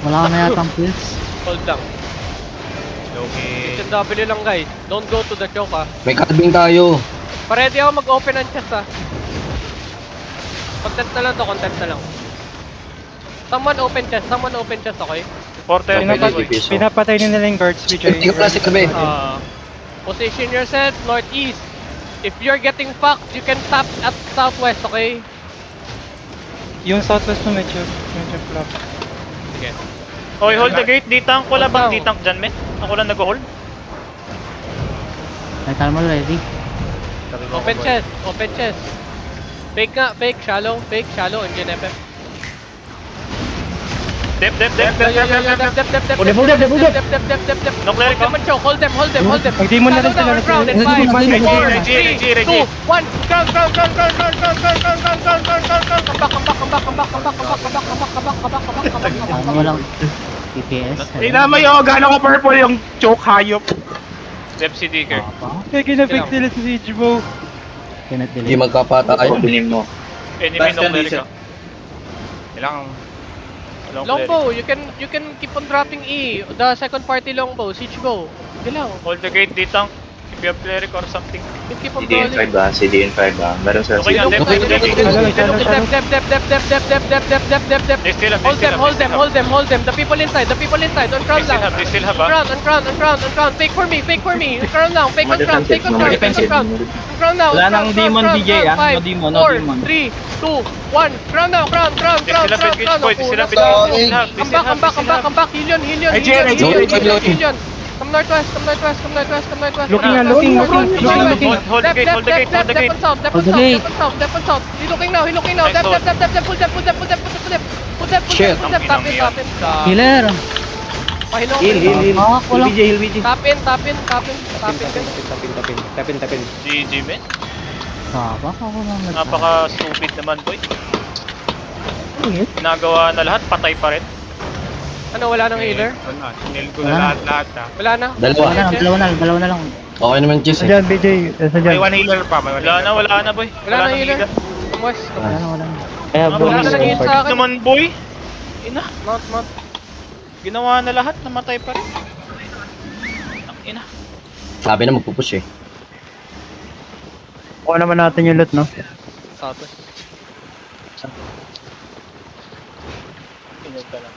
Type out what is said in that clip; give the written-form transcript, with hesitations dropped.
Wala ka na yatang pills. Hold lang. Okay. Kitchen W lang guys. Don't go to the choke ah. May calving tayo. Ready ako mag-open ng chest ah. Content na lang to, content na lang. Someone open chest, okay? 430. Pinapatay nila yung guards, BJ. Hindi ka pala sa tabi. Position yourself northeast. If you're getting fucked, you can tap at southwest, okay? Yung southwest mo medyo flop. Sige. Okay, hold the gate. D-tank. Wala bang D-tank dyan, men? Ako lang nag-hold. May thermal ready. Open chest. Fake nga, fake, shallow, engine FF. Dep. Hold them. No cleric, Hold them, hold them. Mag-demon na rin sila. Ground in 5, 4, 3, 2, 1. Ground. Ano walang TPS. Tinamay ako, gano'n ka purple yung choke hayop. Dep si Dicker. Kaya kinapig sila sa Siege Bow. Cannot Hindi delay. magkapatay. Enemy no cleric. Kailangan Longbow, you can keep on dropping E. The second party longbow, siege bow. Sige lang. Hold the gate, D-tank. If you have cleric or something. You keep on brawling. CDN5 ba? CDN5 ba? Meron sa Okay lang, Dep. Okay, Dep. They still have, Hold them. The people inside. On crown lang. They still have, On crown. Fake for me. On crown lang. Fake on crown. On crown now. Wala nang demon, DJ, ah. No demon, no 4, demon. 3, 2, 1. Crown now. Crown. They still have engage point. They still have engage. Come back. Hillion. Come northwest. Looking. Hold the gate. Left on south. He's looking now. Nice hold. Pull them. Shit. Tap in. Healer. Pahilo. Heal. Walang. Heal BJ. Tap in. Tapin. GG, men. Baka ako lang Napaka-stupid naman, boy. Ginagawa na lahat, patay pa rin. Ano, wala nang healer? Wala. Sinil ko na lahat ah. Wala na? Dalawa na lang. Okay naman, Chis. Diyan, BJ. May one healer pa. Wala na, boy. Wala nang healer. West. Wala na. Wala na nang heal sa akin. Naman, boy. Ina. Mount. Ginawa na lahat, namatay pa rin. Ina. Sabi na magpupush eh. Kuha naman natin yung loot, no? Southwest. Inog ka lang.